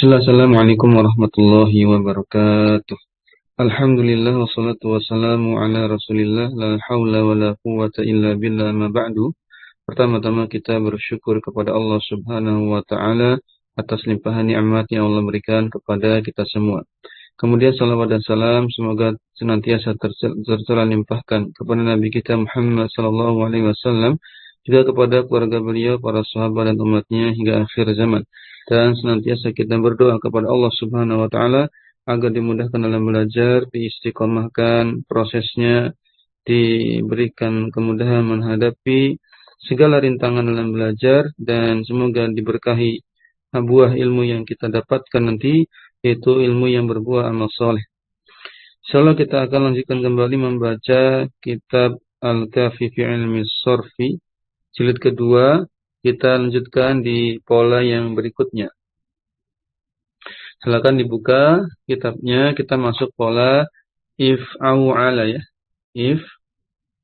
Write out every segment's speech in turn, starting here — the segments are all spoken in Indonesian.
Assalamualaikum warahmatullahi wabarakatuh. Alhamdulillah wassalatu wassalamu ala Rasulillah la haula wala quwwata illa billah ma ba'du. Pertama-tama kita bersyukur kepada Allah Subhanahu wa taala atas limpahan nikmat yang Allah berikan kepada kita semua. Kemudian salawat dan salam semoga senantiasa tercurah limpahkan kepada Nabi kita Muhammad sallallahu alaihi wasallam, juga kepada keluarga beliau, para sahabat dan umatnya hingga akhir zaman. Dan senantiasa kita berdoa kepada Allah Subhanahu wa taala agar dimudahkan dalam belajar, diistiqomahkan prosesnya, diberikan kemudahan menghadapi segala rintangan dalam belajar, dan semoga diberkahi buah ilmu yang kita dapatkan nanti, yaitu ilmu yang berbuah amal soleh. Insyaallah kita akan lanjutkan kembali membaca kitab Al-Kafi fi Ilmi Sorfi jilid kedua. Kita lanjutkan di pola yang berikutnya. Silakan dibuka kitabnya. Kita masuk pola if au ala ya. If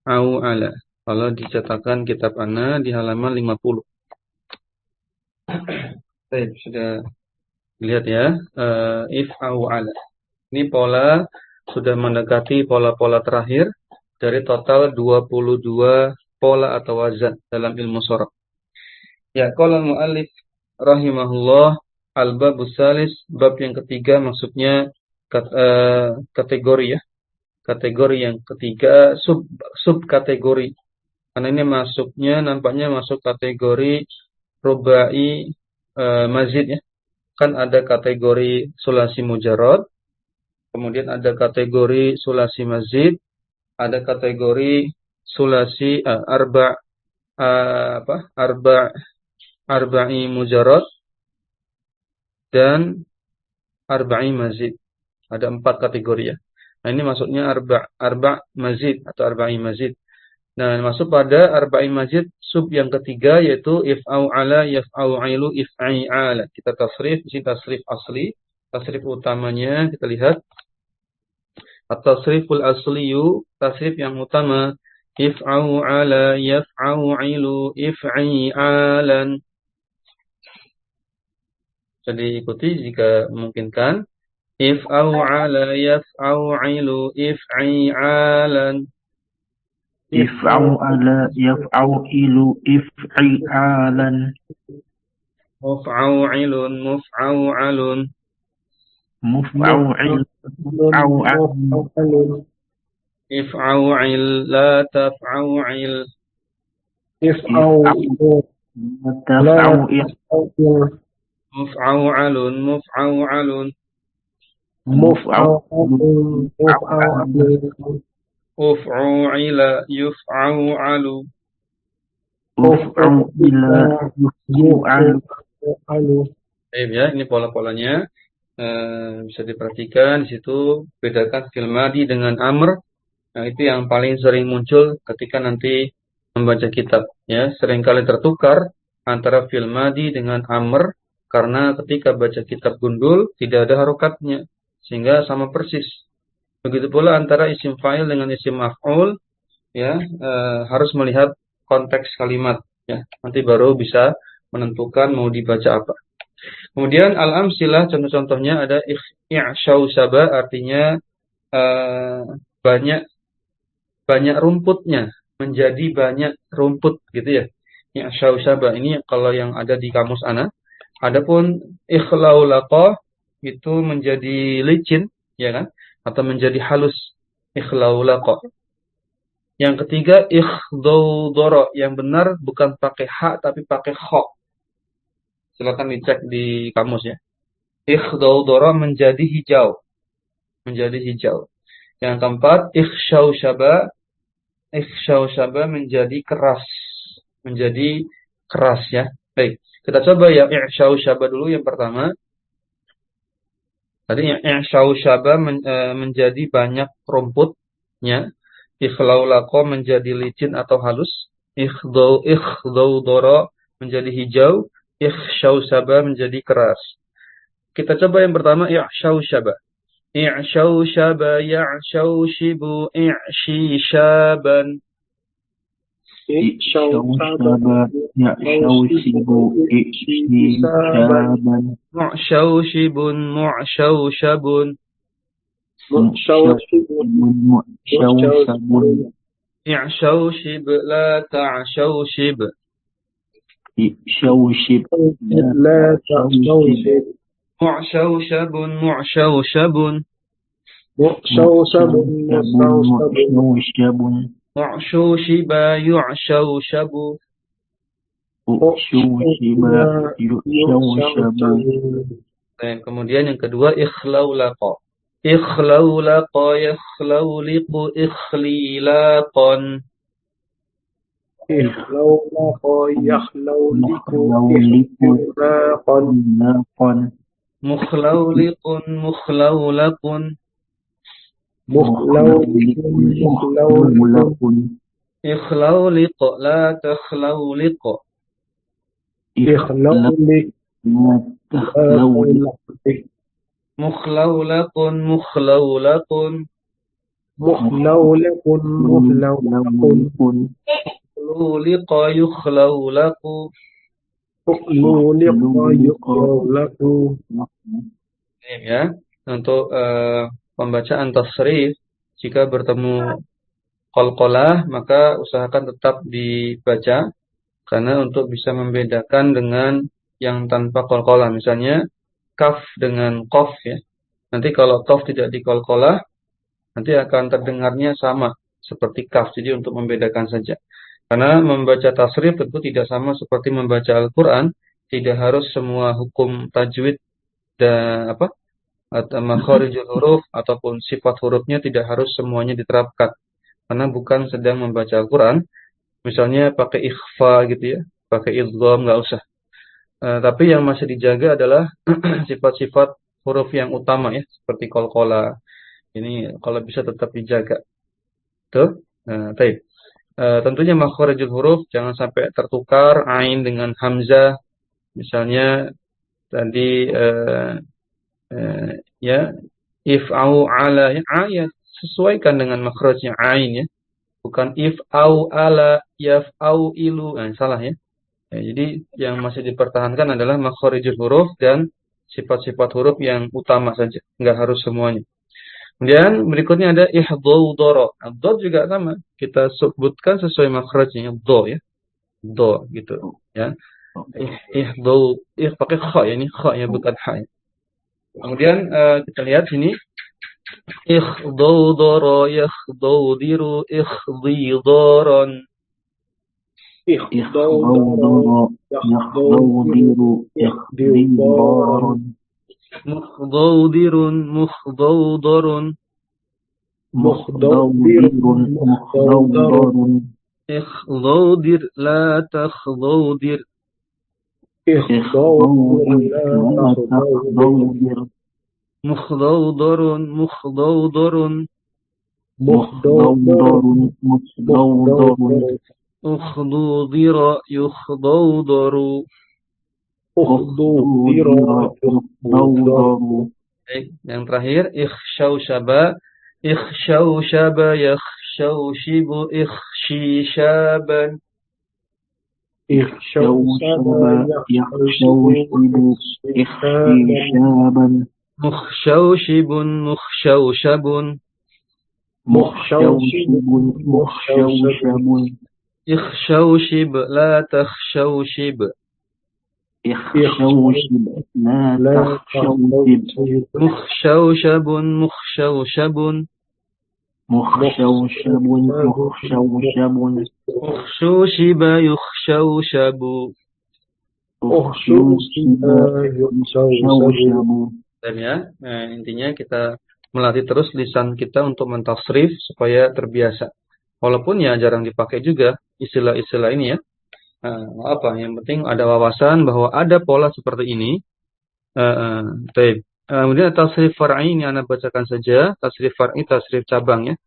au ala. Kalau dicetakan kitab Ana di halaman 50. Baik, sudah lihat ya. If au ala. Ini pola sudah mendekati pola-pola terakhir dari total 22 pola atau wazan dalam ilmu sorof. Ya, qala mu'allif rahimahullah al-babus salis, bab yang ketiga, maksudnya kategori ya. Kategori yang ketiga, subkategori. Karena ini nampaknya masuk kategori rubai mazid ya. Kan ada kategori sulasi mujarrad, kemudian ada kategori sulasi mazid, ada kategori sulasi arba'i mujarrad dan arba'i mazid. Ada 4 kategori ya. Nah, ini maksudnya arba' mazid atau arba'i mazid. Nah, masuk pada arba'i mazid sub yang ketiga, yaitu if'au ala, yaf'au ailu, if'i ala. Kita tasrif, di sini tasrif asli. Tasrif utamanya kita lihat. At-tasriful asliyu, tasrif yang utama, if'au ala, yaf'au ailu, if'i alan. Jadi ikuti jika memungkinkan. If'au ala, yaf'au ailu, if'i alan. If'au ala, yaf'au ilu, if'i alan. Muf'au ilun, muf'au alun. Muf'au il, muf'au alun. If'au il, la taf'au il. If'au taf'au il. Muf'au alun, muf'au alun. Muf'au alun. Uf'u ila, yuf'au alu. Uf'au ila, yuf'au alu. Ya, ini pola-polanya. Bisa diperhatikan di situ, bedakan fi'il madhi dengan amr. Nah, itu yang paling sering muncul ketika nanti membaca kitab ya. Seringkali tertukar antara fi'il madhi dengan amr karena ketika baca kitab gundul tidak ada harokatnya sehingga sama persis. Begitu pula antara isim fa'il dengan isim maf'ul ya, harus melihat konteks kalimat ya. Nanti baru bisa menentukan mau dibaca apa. Kemudian al-amsilah, contoh-contohnya ada i'syau syaba, artinya banyak rumputnya, menjadi banyak rumput gitu ya. I'syau syaba ini kalau yang ada di kamus Ana. Adapun ikhlau laqa itu menjadi licin ya kan, atau menjadi halus, ikhlau laqa. Yang ketiga ikhdawdara, yang benar bukan pakai ha tapi pakai kha. Silakan dicek di kamus ya. Ikhdawdara menjadi hijau. Menjadi hijau. Yang keempat, ikhsyau syaba menjadi keras. Menjadi keras ya. Baik, kita coba ya ikhsyau syaba dulu yang pertama. Tadi ikhsyau syaba menjadi banyak rumputnya. Ikhlau laqa menjadi licin atau halus. Ikhdawdara menjadi hijau. Ikhsyau syaba menjadi keras. Kita coba yang pertama i'syau syaba. I'syau syaba, ya'syau shibu, i'shi syaban. إشوشب يأشوشب إشتبابا معشوشب معشوشب مؤشوشب مؤشوشب اعشوشب لا تعشوشب إشوشب لا تعشوشب معشوشب معشوشب مؤشوشب مؤشوشب معشوشب يعشوشب أؤشوشب يؤشوشب. Nah, kemudian yang kedua ikhlaulaqa. Ikhlaulaqa yakhlauliqu ikhlilaqan. إخلولق يخلولق إخلاقا Mukhlauliqun mukhlaulaqun. مخلولق مخلولق Ikhlauliq la takhlauliq. إخلولق تخلولق Mukhlaulaqun mukhlaulaqun. مخلولق مخلولق Khluliqa yukhlaulaqu. مخلولق يخلولق. Ini ya, untuk pembacaan tasrif jika bertemu qalqalah maka usahakan tetap dibaca karena untuk bisa membedakan dengan yang tanpa qalqalah, misalnya kaf dengan qaf ya. Nanti kalau qaf tidak diqalqalah nanti akan terdengarnya sama seperti kaf. Jadi untuk membedakan saja. Karena membaca tasrif tentu tidak sama seperti membaca Al-Qur'an, tidak harus semua hukum tajwid dan atau makharijul huruf ataupun sifat hurufnya tidak harus semuanya diterapkan. Karena bukan sedang membaca Al-Qur'an. Misalnya pakai ikhfa gitu ya, pakai idgham nggak usah. Tapi yang masih dijaga adalah sifat-sifat huruf yang utama ya, seperti qalqalah. Ini kalau bisa tetap dijaga. Tuh. Baik. Tentunya makharijul huruf jangan sampai tertukar ain dengan hamzah. Misalnya tadi ya if'au ala ya sesuaikan dengan makhrajnya ain ya. Bukan if'au ala yaf'au ilu. Salah ya. Jadi yang masih dipertahankan adalah makharijul huruf dan sifat-sifat huruf yang utama saja, enggak harus semuanya. Kemudian berikutnya ada ihdhaudhara. Ad-dhad juga sama, kita sebutkan sesuai makhrajnya, dha ya. Dha gitu ya. Pakai kha ya, ini kha ya bukan ha ya. Kemudian kita lihat sini ihdhaudhara yakhdaudiru ikhdhidaran. إخضودر يخضودر إخضودارا مخضودر مخضودر مخضودر مخضودر اخضودر لا تخضودر إخضودر لا تخضودر مخضودر مخضودر مخضودر مخضودر اخضودر يخضودر أخضودر يخضودر. Yang terakhir ikhsyaushaba ikhsyaushaba yakhsyausibu ikhshishaban إخشوشب يخشوشب إخشيشابا مخشوشب مخشوشب مخشوشب مخشوشب اخشوشب لا تخشوشب إخشوشب لا تخشوشب مخشوشب مخشوشب مخشوشب مخشوشب اخشوشب يخشوشب أخشوشب يخشوشب. Dan ya, intinya kita melatih terus lisan kita untuk mentasrif supaya terbiasa. Walaupun ya jarang dipakai juga istilah-istilah ini ya. Yang penting ada wawasan bahwa ada pola seperti ini. Kemudian tasrif far'i ini Anda bacakan saja. Tasrif far'i, tasrif cabang ya.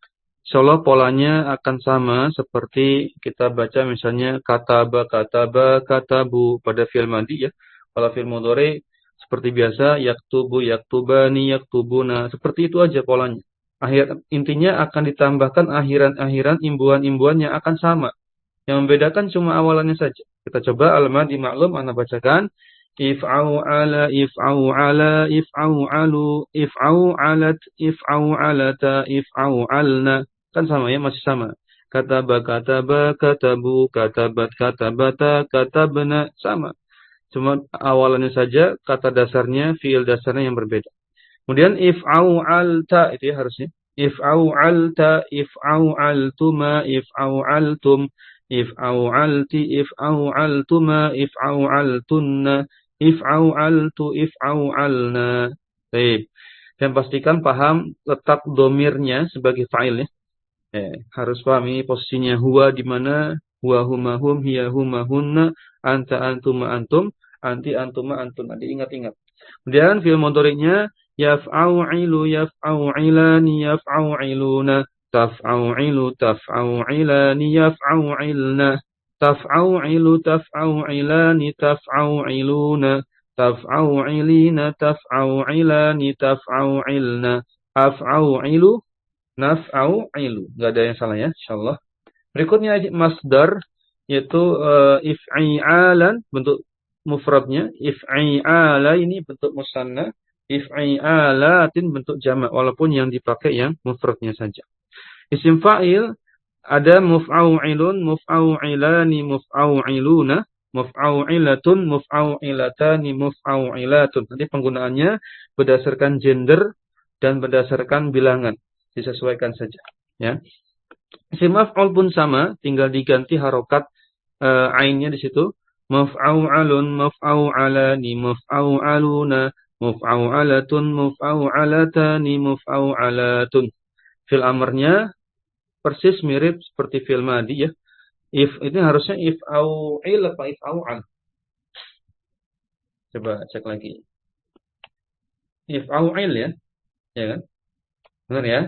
Insyaallah polanya akan sama seperti kita baca misalnya kataba, kataba, katabu pada fi'il madhi ya. Kalau fi'il mudhari seperti biasa yaktubu, yaktubani, yaktubuna. Seperti itu aja polanya. Intinya akan ditambahkan akhiran-akhiran imbuhan-imbuhan yang akan sama. Yang membedakan cuma awalannya saja. Kita coba al-madi ma'lum, ana bacakan. If'au ala, if'au ala, if'au alu, if'au alat, if'au alata, if'au alna. Kan sama ya, masih sama. Kataba, kataba, katabu, katabat, katabata, katabna. Sama. Cuma awalannya saja, kata dasarnya, fiil dasarnya yang berbeda. Kemudian if'au alta, itu ya harusnya. If'au alta, if'au altuma, if'au altum, if'au alti, if'au altuma, if'au altunna, if'au altu, if'au alna. Baik. Dan pastikan paham letak domirnya sebagai fa'il ya. Harus pahami posisinya huwa di mana, huwa huma hum, hiya huma hunna, anta antuma antum, anti antuma antun. Nanti ingat-ingat. Kemudian fi'il mudhari'nya yaf'au'ilu, yaf'au'ilani, yaf'au'iluna, taf'au'ilu, taf'au'ilani, yaf'au'ilna, taf'au'ilu, taf'au'ilani, taf'au'iluna, taf'au'ilina, taf'au'ilani, taf'au'ilna, af'au'ilu, naf'au'ilu. Enggak ada yang salah ya, insyaallah. Berikutnya masdar yaitu if'ialan bentuk mufradnya, if'iala ini bentuk musanna, if'ialatin bentuk jamak walaupun yang dipakai yang mufradnya saja. Isim fa'il ada muf'au'ilun, muf'au'ilani, muf'au'iluna, muf'au'ilatun, muf'au'ilatani, muf'au'ilatun. Jadi penggunaannya berdasarkan gender dan berdasarkan bilangan. Disesuaikan saja ya. Isim maf'ul pun sama, tinggal diganti harokat ainnya di situ. Maf'au'alun, maf'au'alani, maf'au'aluna, maf'au'alatun, maf'au'alatani, maf'au'alatun. Fil amarnya persis mirip seperti fil madi ya. If ini harusnya if'au'il apa if'au'al? Coba cek lagi. If'au'il ya. Ya kan? Benar ya?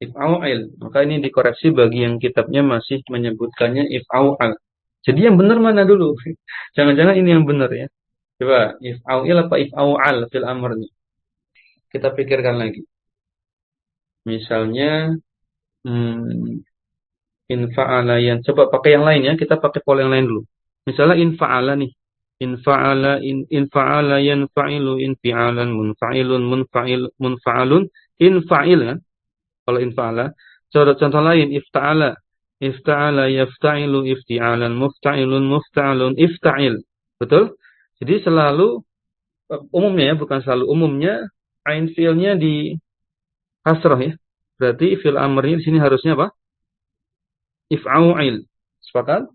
If'au'il. Maka ini dikoreksi bagi yang kitabnya masih menyebutkannya if'au'al. Jadi yang benar mana dulu? Jangan-jangan ini yang benar ya. Coba if'au'il apa if'au'al fil amrnya. Kita pikirkan lagi. Misalnya infa'ala yang coba pakai yang lain ya. Kita pakai pola yang lain dulu. Misalnya infa'ala nih. Infa'ala yanfa'ilu infi'alan munfa'ilun munfa'alun infa'il kan. Kalau infa'ala. Contoh lain ifta'ala. Ifta'ala yafta'ilu ifti'alan mufta'ilun mufta'alun ifta'il. Betul? Jadi selalu umumnya ya, bukan selalu umumnya ain fi'ilnya di kasrah ya. Berarti fi'il amrnya di sini harusnya apa? If'au'il. Sepakat?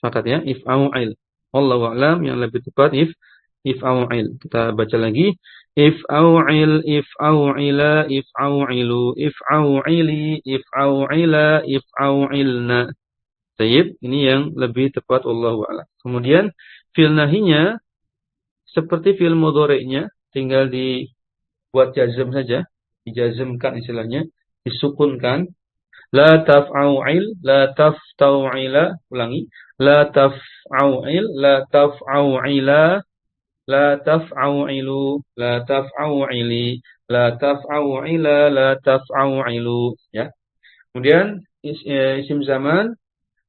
Sepakat ya, if'au'il. Wallahu a'lam, yang lebih tepat if'au'il. Kita baca lagi. If'au'il, if'au'ila, if'au'ilu, if'au'ili, if'au'ila, if'au'ilna. Tayyib, ini yang lebih tepat wallahu a'lam. Kemudian fi'il nahinya seperti fi'il mudhari'nya, tinggal dibuat jazm saja, dijazmkan istilahnya, disukunkan. La taf'au'il, la taftau'ila, ulangi. La taf'au'il, la taf'au'ila, la taf'au'ilu, la taf'au'ili, la taf'au'ila, la taf'au'ilu ya. Kemudian isim zaman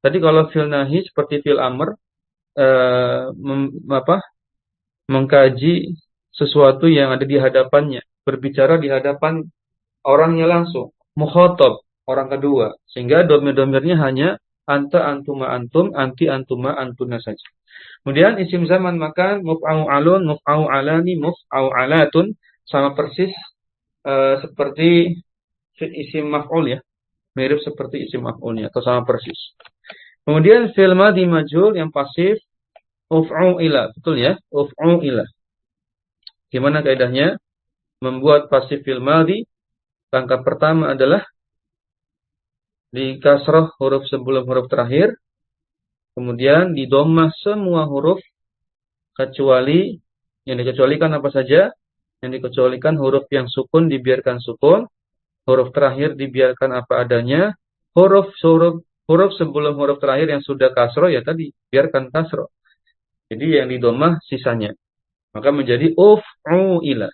tadi kalau fi'il nahi seperti fi'il amr mengkaji sesuatu yang ada di hadapannya, berbicara di hadapan orangnya langsung, mukhatab orang kedua, sehingga domir-domirnya hanya anta, antuma, antum, anti, antuma, antuna saja. Kemudian isim zaman makan muf'au'alun, muf'au'alani, muf'au'alatun sama persis seperti isim maf'ul ya. Mirip seperti isim maf'ulnya atau sama persis. Kemudian fi'il madhi majhul yang pasif uf'u'ila, betul ya? Uf'u'ila. Gimana kaidahnya? Membuat pasif fi'il madhi, langkah pertama adalah di kasrah huruf sebelum huruf terakhir. Kemudian di dhammah semua huruf kecuali yang dikecualikan apa saja? Yang dikecualikan huruf yang sukun dibiarkan sukun, huruf terakhir dibiarkan apa adanya, huruf sebelum huruf terakhir yang sudah kasroh ya tadi biarkan kasroh. Jadi yang di dhammah sisanya. Maka menjadi uf'u'ila.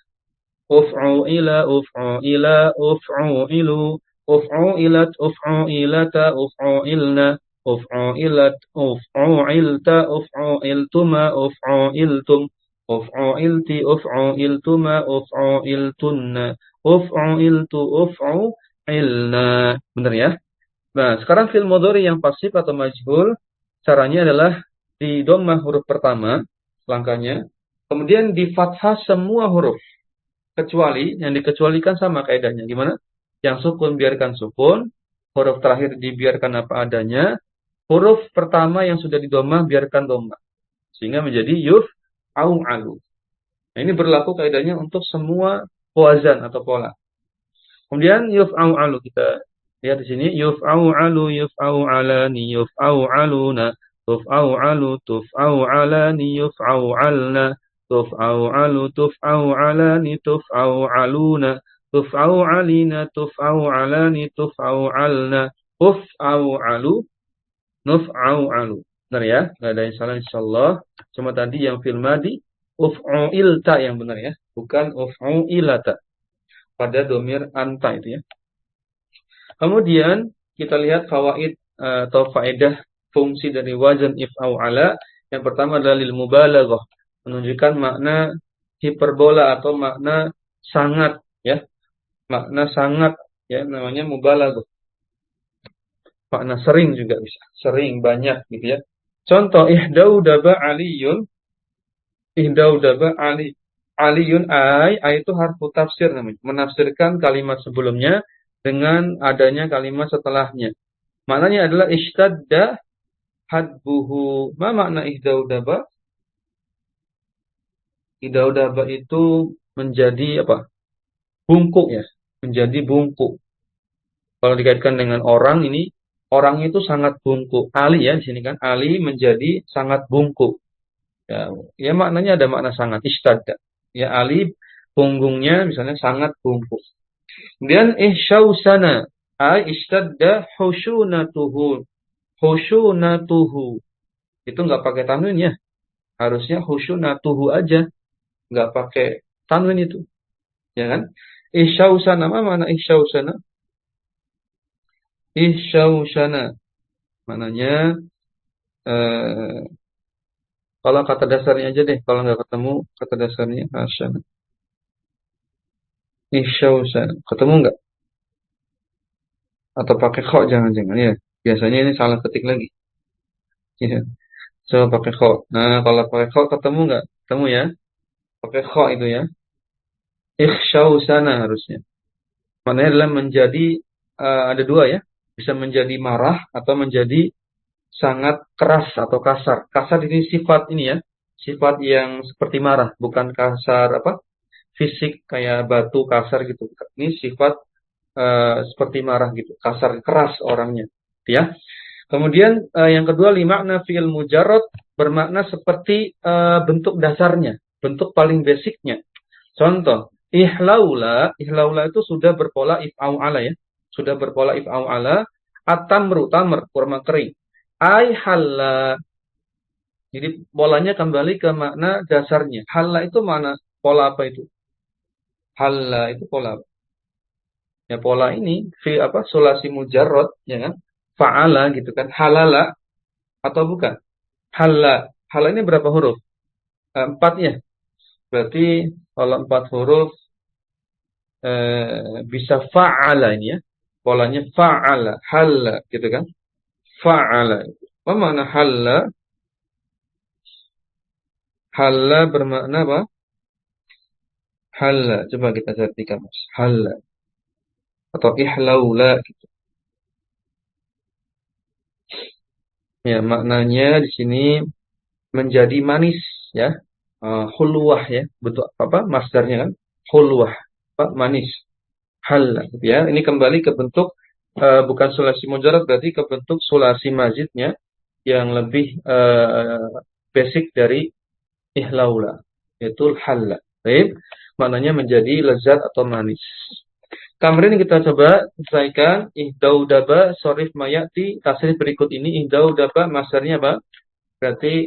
Uf'u'ila, uf'u'ila, uf'u'ilu, uf'u'ilat, uf'u'ilata, uf'u'ilna. uf'uilat, uf'uilta, uf'uiltuma, uf'uiltum, uf'uilti, uf'uiltuma, uf'uiltunna, uf'uiltu, uf'uilna. Benar ya? Nah, sekarang fi'il mudhari yang pasif atau majhul, caranya adalah di dhammah huruf pertama, langkahnya. Kemudian di fathah semua huruf. Kecuali, yang dikecualikan sama kaidahnya. Gimana? Yang sukun biarkan sukun, huruf terakhir dibiarkan apa adanya, huruf pertama yang sudah di dhammah biarkan dhammah. Sehingga menjadi yuf, au, alu. Nah, ini berlaku kaidahnya untuk semua wazan atau pola. Kemudian yuf'au alu, kita lihat di sini yuf'au alu, yuf'au alani, yuf'au aluna, tuf'au alu, tuf'au alani, yuf'au alna, tuf'au alu, tuf'au alani, tuf'au aluna, tuf'au alina, tuf'au alani, tuf'au alna, uf'au alu, nuf'au alu. Benar ya? Nggak ada yang salah insyaallah. Cuma tadi yang fil madi uf'uilta yang benar ya, bukan uf'uilata pada domir anta itu ya. Kemudian kita lihat fawaid atau faedah fungsi dari wazan if'au ala. Yang pertama adalah lil mubalaghah, menunjukkan makna hiperbola atau makna sangat ya. Makna sangat ya, namanya mubalaghah. Makna sering juga bisa. Sering, banyak gitu ya. Contoh ihdaudaba aliyun, ihdaudaba ali. Aliyun ay itu harfu tafsir namanya. Menafsirkan kalimat sebelumnya dengan adanya kalimat setelahnya. Maknanya adalah ishtadda hadbuhu. Ma makna ihdaudaba? Ihdaudaba itu menjadi apa? Bungkuk ya. Menjadi bungkuk. Kalau dikaitkan dengan orang ini, orang itu sangat bungkuk. Ali ya di sini kan. Ali menjadi sangat bungkuk. Ya, ya maknanya ada makna sangat ishtadda. Ya Ali punggungnya misalnya sangat bungkuk. Kemudian ihsyausana ay ishtadda hushunatuhu. Hushunatuhu. Itu nggak pakai tanwin ya. Harusnya hushunatuhu aja. Nggak pakai tanwin itu. Ya kan? Ihsyausana, apa mana ihsyausana? Ihsyausana. Maknanya eh, kalau kata dasarnya aja deh. Kalau nggak ketemu kata dasarnya hasyana. Ihsyausana. Ketemu nggak? Atau pakai kho jangan-jangan ya. Biasanya ini salah ketik lagi. Ya. Coba pakai kho. Nah, kalau pakai kho ketemu nggak? Ketemu ya. Pakai kho itu ya. Ikhsyausana harusnya. Maknanya adalah menjadi ada dua ya. Bisa menjadi marah atau menjadi sangat keras atau kasar. Kasar ini sifat ini ya. Sifat yang seperti marah, bukan kasar apa? Fisik kayak batu kasar gitu. Ini sifat seperti marah gitu, kasar keras orangnya. Ya. Kemudian yang kedua limakna fi'il mujarrad bermakna seperti bentuk dasarnya, bentuk paling basicnya. Contoh, ihlaula, ihlaula itu sudah berpola if'au ala ya. Sudah berpola if'au ala, at-tamru, tamr, kurma kering. Ai halla. Jadi polanya kembali ke makna dasarnya. Halla itu mana? Pola apa itu? Halla itu pola apa? Ya pola ini fi apa? Sulasi mujarrad ya kan? Fa'ala gitu kan. Halala atau bukan? Halla. Halla ini berapa huruf? Empat ya. Berarti kalau empat huruf bisa fa'ala ini ya. Polanya fa'ala, halla gitu kan. Fa'ala. Apa makna halla? Halla bermakna apa? Halla. Coba kita cari kamus. Halla. Atau ihlaula gitu. Ya, maknanya di sini menjadi manis ya. Hulwah ya. Bentuk apa? Masdarnya kan. Hulwah. Apa? Manis. Halla gitu ya. Ini kembali ke bentuk bukan sulasi mujarrad, berarti ke bentuk sulasi mazidnya yang lebih basic dari ihlaula, yaitu halla. Baik, maknanya menjadi lezat atau manis. Kemudian kita coba selesaikan ihdaudaba sorif mayati tasrif berikut ini. Ihdaudaba masdarnya apa? Berarti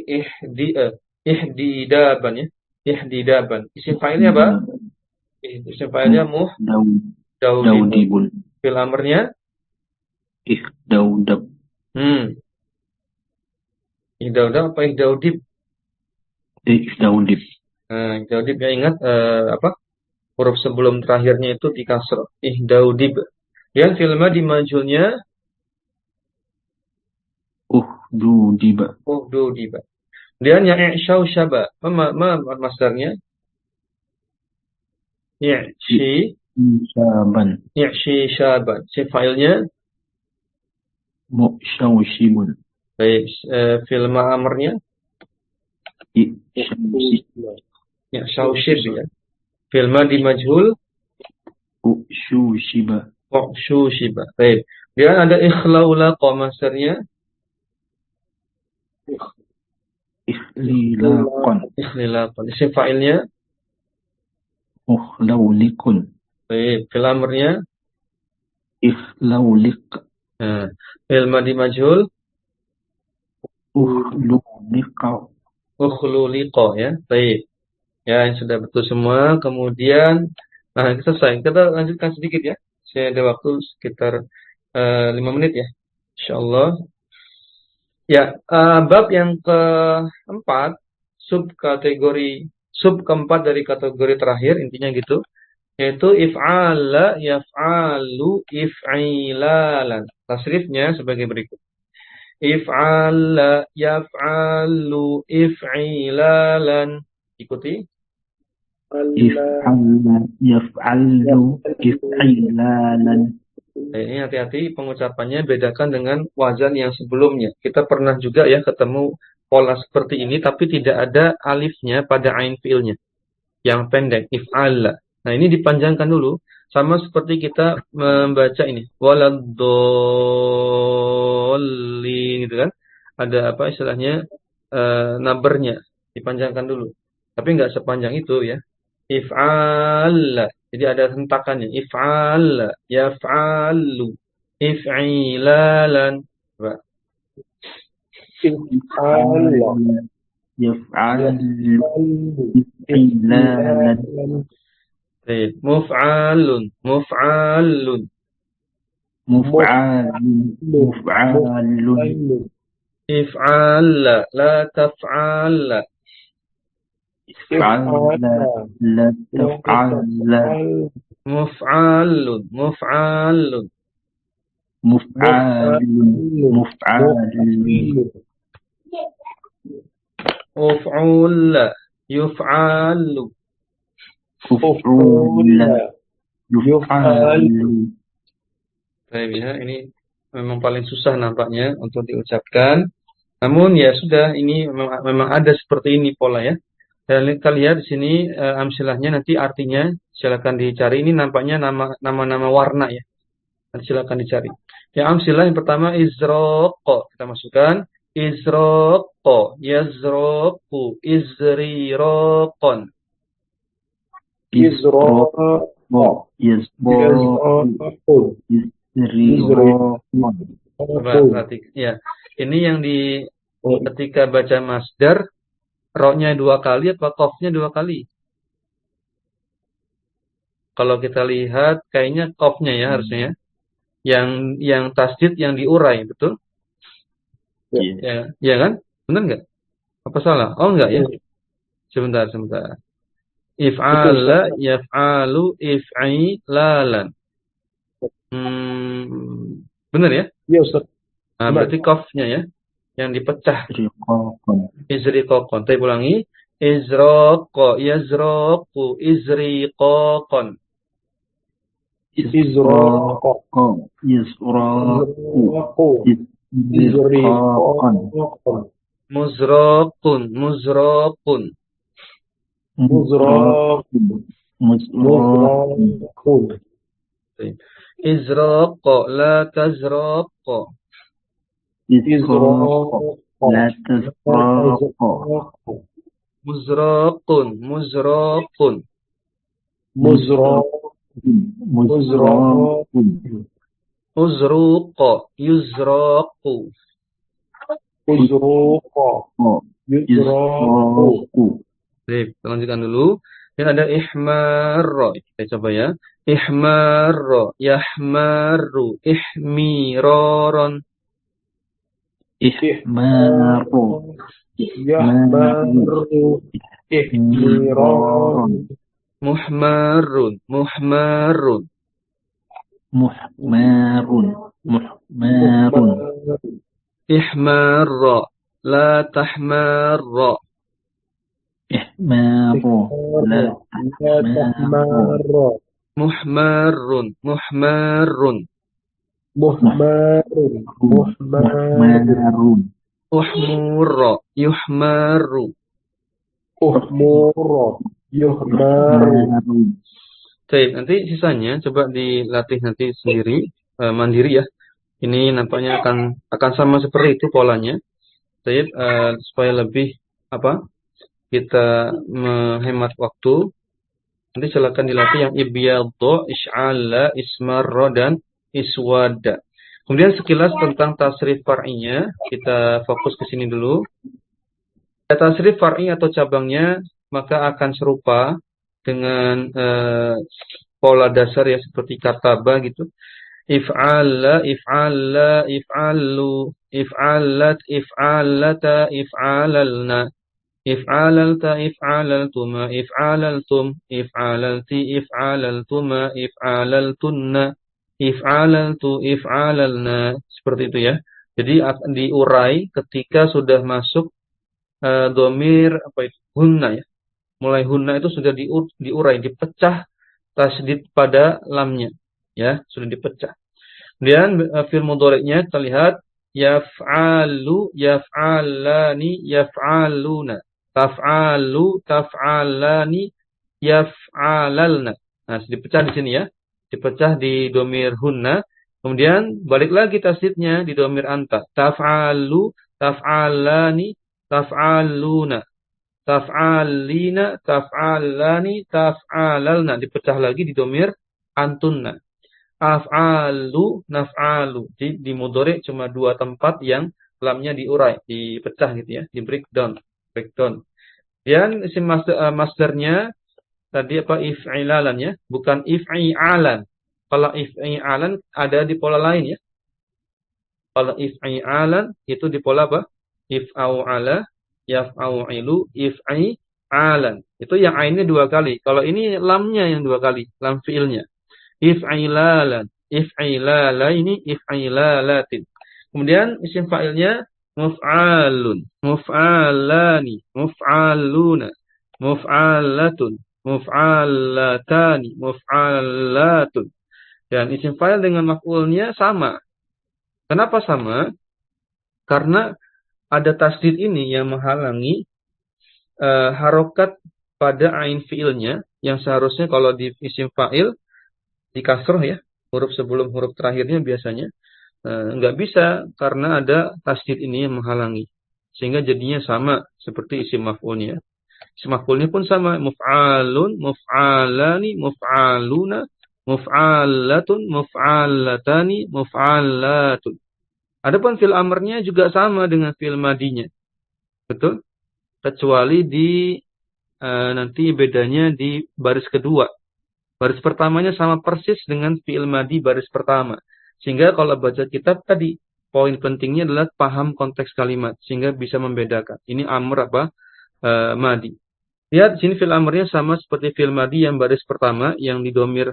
ihdidaban ya. Ihdidaban. Isim fa'ilnya apa? Isim fa'ilnya daudibun. Daudibun. Fil amrnya Ihdaudab. Ihdaudab apa ihdaudib? Ihdaudib. Nah, ihdaudib ya, ingat apa? Huruf sebelum terakhirnya itu dikasroh. Ihdaudib. Yang filmnya di majulnya Uhdudiba. uhdudiba. Dan yang i'syau syaba. Masdarnya i'shi Isyaban. i'shi syaban. Si failnya Mu'syawshibun. baik, film amarnya Isyawsi. i'syaushib ya. Filma di majhul Usyushiba. shiba. Baik. Dan ada ikhlaula masdarnya Ikhlilaqan. ikhlilaqan. Si failnya Ukhlaulikun. baik, film amarnya Ikhlaulik. nah, filma di majhul Uhluliqau. ukhluliqa ya. Baik. Ya, yang sudah betul semua. Kemudian selesai. Kita lanjutkan sedikit ya. Saya ada waktu sekitar 5 menit ya. Insyaallah. Ya, bab yang keempat, sub keempat dari kategori terakhir, intinya gitu, yaitu if'ala yaf'alu if'ilalan. Tasrifnya sebagai berikut. If'ala yaf'alu if'ilalan. Ikuti. If'alna yaf'allu if'ilalan. Ini hati-hati pengucapannya, bedakan dengan wazan yang sebelumnya. Kita pernah juga ya ketemu pola seperti ini, tapi tidak ada alifnya pada ain fiilnya. Yang pendek, if'ala. Nah, ini dipanjangkan dulu. Sama seperti kita membaca ini. Waladdallin gitu kan. Ada apa istilahnya, nabernya. Dipanjangkan dulu. Tapi nggak sepanjang itu ya. If'ala. Jadi ada hentakannya. If'ala. Yaf'alu. If'ilalan. Coba. If'alna yaf'allu if'ilalan. Baik. Muf'alun. Muf'alun. Muf'alun. If'ala. La taf'ala. If'alna la taf'alna. Muf'alun. Muf'alun. Muf'alun. Muf'alun. Uf'ula. Yuf'alu. Uf'ula. Yuf'alu. Baik ya, ini memang paling susah nampaknya untuk diucapkan. Namun ya sudah, ini memang ada seperti ini pola ya. Dan kita lihat di sini amsilahnya, nanti artinya silakan dicari. Ini nampaknya nama-nama warna ya. Nanti silakan dicari. Ya, amsilah yang pertama izroqo. Kita masukkan izroqo, yazroqu, izriroqon. Izroqo. Izroqo. Izriroqon. Coba perhatikan. Ya, ini yang ketika baca masdar, ro-nya 2 kali atau qaf-nya 2 kali? Kalau kita lihat kayaknya qaf-nya ya harusnya ya. Yang tasdid yang diurai, betul? Ya kan? Benar nggak? Apa salah? Oh enggak ya. Sebentar. If'ala yaf'alu if'ilalan. Benar ya? Iya, Ustaz. Nah, berarti qaf-nya ya yang dipecah. Izriqaqon. Saya ulangi. Izraqa, yazraqu, izriqaqon. Izroqo. Izroqo. Izriqaqon. Muzraqun, muzraqun. Muzraqun. Izraqa, la tazraqa. Izroqo. La tazraqo. Muzraqun, muzraqun. Muzraqun. Uzruqa, yuzraqu. Yuzraqu. Baik, kita lanjutkan dulu. Dan ada ihmarra. Kita coba ya. Ihmarra, yahmarru, ihmiraron. ihmaru, yahmaru, ihmiran, muhmarun, muhmarun, muhmarun, muhmarun, muhmar, ihmarra, la tahmarra, ihmaru, la la tahmaru, tahmara, muhmarun, muhmarun, muhmarun, muhmarun, muhmarun, uhmurra, yuhmaru. uhmura, yuhmaru. muhmarun. Baik, nanti sisanya coba dilatih nanti sendiri, mandiri ya. Ini nampaknya akan sama seperti itu polanya. Baik, supaya lebih kita menghemat waktu. Nanti silakan dilatih yang ibyadha, isy'ala, ismarra dan iswada. Kemudian sekilas tentang tasrif far'inya, kita fokus ke sini dulu. Tasrif far'i atau cabangnya maka akan serupa dengan pola dasar ya seperti kataba gitu. If'ala, if'ala, if'alu, if'alat, if'alata, if'alalna. If'alalta, if'alaltuma, if'alaltum, if'alalti, if'alaltuma, if'alaltunna, if'alaltu, if'alalna. Seperti itu ya. Jadi akan diurai ketika sudah masuk domir hunna ya. Mulai hunna itu sudah diurai, dipecah tasdid pada lamnya. Ya, sudah dipecah. Kemudian fi'il mudhari'nya kita lihat yaf'alu, yaf'alani, yaf'aluna. Taf'alu, taf'alani, yaf'alalna. Nah, dipecah di sini ya. Dipecah di domir hunna. Kemudian balik lagi tasdidnya di domir anta. Taf'alu, taf'alani, taf'aluna. Taf'alina, taf'alani, taf'alalna. Dipecah lagi di domir antunna. Af'alu, naf'alu. Di mudhari' cuma dua tempat yang lamnya diurai, dipecah gitu ya, di breakdown. Dan isim masdarnya tadi if'ilalan ya, bukan if'ialan. Kalau if'ialan ada di pola lain ya. Kalau if'ialan itu di pola apa? If'au'ala, yaf'au'ilu, if'ialan. Itu yang ainnya dua kali. Kalau ini lamnya yang dua kali, lam fi'ilnya. If'ilalan, if'ilalaini, if'ilalatin. Kemudian isim fa'ilnya muf'alun, muf'alani, muf'aluna, muf'alatun, muf'alatani, muf'alatun. Dan isim fa'il dengan maf'ulnya sama. Kenapa sama? Karena ada tasdid ini yang menghalangi harokat pada ain fi'ilnya yang seharusnya kalau di isim fa'il di kasroh ya, huruf sebelum huruf terakhirnya biasanya nggak bisa karena ada tasdid ini yang menghalangi. Sehingga jadinya sama seperti isim maf'ulnya. Isim maf'ulnya pun sama, muf'alun, muf'alani, muf'aluna, muf'alatun, muf'alatani, muf'alatun. Adapun fil amrnya juga sama dengan fil madinya. Betul? Kecuali di nanti bedanya di baris kedua. Baris pertamanya sama persis dengan fi'il madi baris pertama. Sehingga kalau baca kitab tadi, poin pentingnya adalah paham konteks kalimat. Sehingga bisa membedakan. Ini amr madi. Lihat sini fi'il amrnya sama seperti fi'il madi yang baris pertama. Yang didomir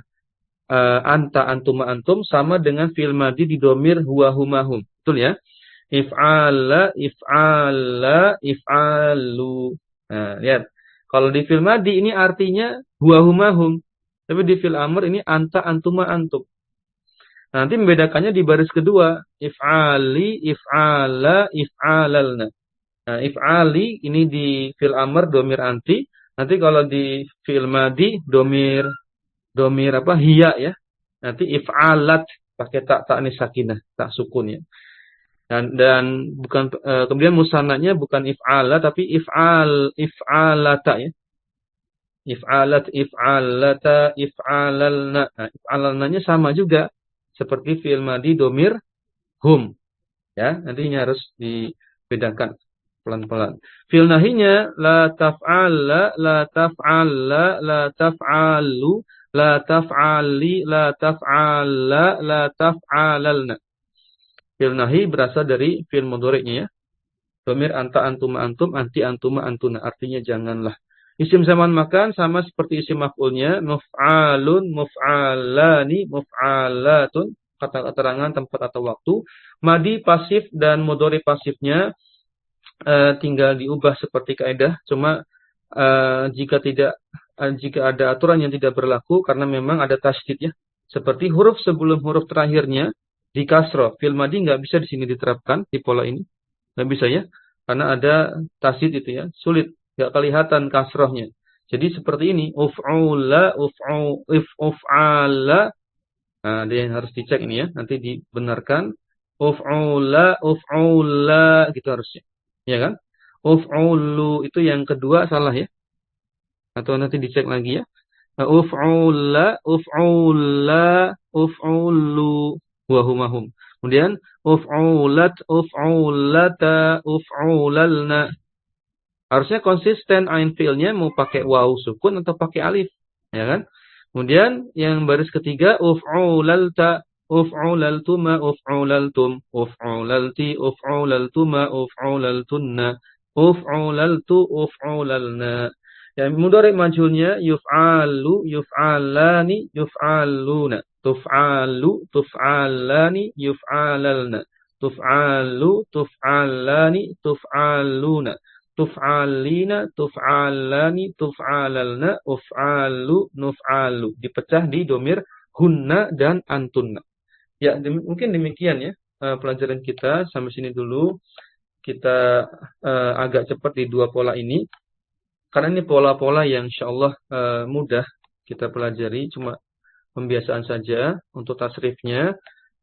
anta, antuma, antum. Sama dengan fi'il madi didomir huwa, huma, hum. Betul ya? If'ala, if'ala, if'alu. Nah, lihat. Kalau di fi'il madi ini artinya huwa, huma, hum. Tapi di fil amr ini anta, antuma, antum. Nanti membedakannya di baris kedua. If'ali, if'ala, if'alalna. Nah, if'ali ini di fil amr domir anti. Nanti kalau di fil madi domir hiya ya. Nanti if'alat pakai tak nis sakinah, tak sukun ya. Dan bukan kemudian musannanya bukan if'ala tapi if'alata ya. If'alat, if'alata, if'alalna. Nah, if'alalnanya sama juga. Seperti fi'il madi domir hum. Ya, nantinya harus dibedakan pelan-pelan. Fi'il nahinya la taf'ala, la taf'ala, la taf'alu, la taf'ali, la taf'ala, la taf'alalna. Fi'il nahi berasal dari fi'il mudhari'nya ya. Dhamir anta, antuma, antum, anti, antuma, antuna. Artinya janganlah. Isim zaman makan sama seperti isim maf'ulnya. Muf'alun, muf'alani, muf'alatun. Kata keterangan, tempat atau waktu. Madi pasif dan mudhari pasifnya tinggal diubah seperti kaidah. Cuma jika ada aturan yang tidak berlaku karena memang ada tasydid ya. Seperti huruf sebelum huruf terakhirnya di kasroh. Fi'il madi nggak bisa di sini diterapkan di pola ini. Nggak bisa ya. Karena ada tasydid itu ya. Sulit. Nggak kelihatan kasrohnya. Jadi seperti ini. Uf'ula, uf'ala. Nah, ada yang harus dicek ini ya. Nanti dibenarkan. Uf'ula, uf'ula. Gitu harusnya. Ya kan? Uf'ulu. Itu yang kedua salah ya. Atau nanti dicek lagi ya. Uf'ula, uf'ula, uf'ulu. Wahumahum. Kemudian uf'ulat, uf'ulata, uf'ulalna. Harusnya konsisten ain fi'ilnya mau pakai waw sukun atau pakai alif, ya kan? Kemudian yang baris ketiga uf'ulalta, uf'ulaltuma, uf'ulaltum, uf'ulalti, uf'ulaltuma, uf'ulaltunna, uf'ulaltu, uf'ulalna. Yang mudhari majhulnya yuf'alu, yuf'alani, yuf'aluna. Tuf'alu, tuf'alani, yuf'alalna. Tuf'alu, tuf'alani, tuf'aluna. Tuf'alina, tuf'alani, tuf'alalna, uf'alu, nuf'alu. Dipecah di domir hunna dan antunna. Ya, mungkin demikian ya pelajaran kita. Sampai sini dulu. Kita agak cepat di dua pola ini. Karena ini pola-pola yang insyaallah mudah kita pelajari. Cuma pembiasaan saja untuk tasrifnya.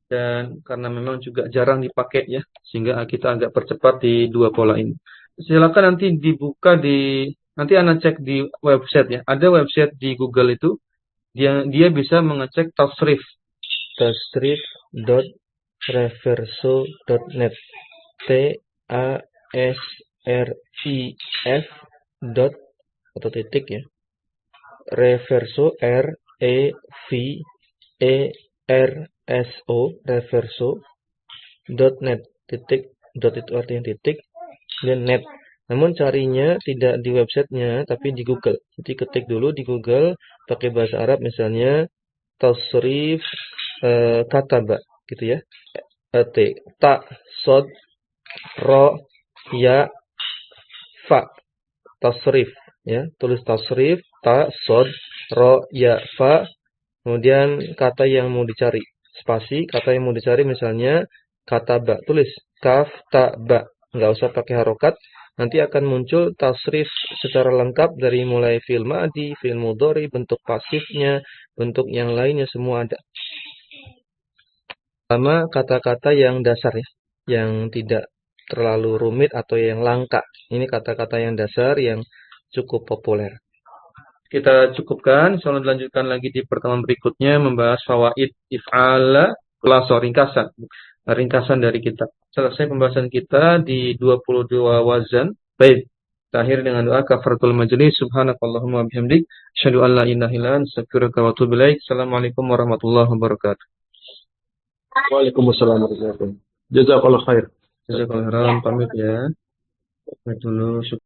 Dan karena memang juga jarang dipakai ya. Sehingga kita agak percepat di dua pola ini. Silakan nanti dibuka nanti Anda cek di website ya. Ada website di Google itu dia bisa mengecek tasrif. tasrif.reverso.net tasrif dot atau titik ya. Reverso reverso reverso.net titik dot itu artinya titik dan net. Namun carinya tidak di websitenya tapi di Google. Jadi ketik dulu di Google pakai bahasa Arab misalnya tasrif kataba gitu ya. Ta sod ro ya fa tasrif ya. Tulis tasrif ta sod ro ya fa. Kemudian kata yang mau dicari spasi, kata yang mau dicari misalnya kataba. Tulis kaf ta ba. Nggak usah pakai harokat, nanti akan muncul tasrif secara lengkap dari mulai fi'il madi, fi'il mudhari, bentuk pasifnya, bentuk yang lainnya semua ada. Sama kata-kata yang dasar ya, yang tidak terlalu rumit atau yang langka. Ini kata-kata yang dasar yang cukup populer. Kita cukupkan, insyaallah dilanjutkan lagi di pertemuan berikutnya membahas fawaid if'ala, ringkasan dari kita. Selesai pembahasan kita di 22 wazan. Baik, akhir dengan doa kafaratul majlis. Subhanakallahumma bihamdik, asyhadu an la ilaha illa anta, astaghfiruka wa atubu ilaik. Assalamualaikum warahmatullahi wabarakatuh. Waalaikumsalam warahmatullahi wabarakatuh. Jazakallah khair. Jazakallahu khairan, pamit ya. Pamit dulu.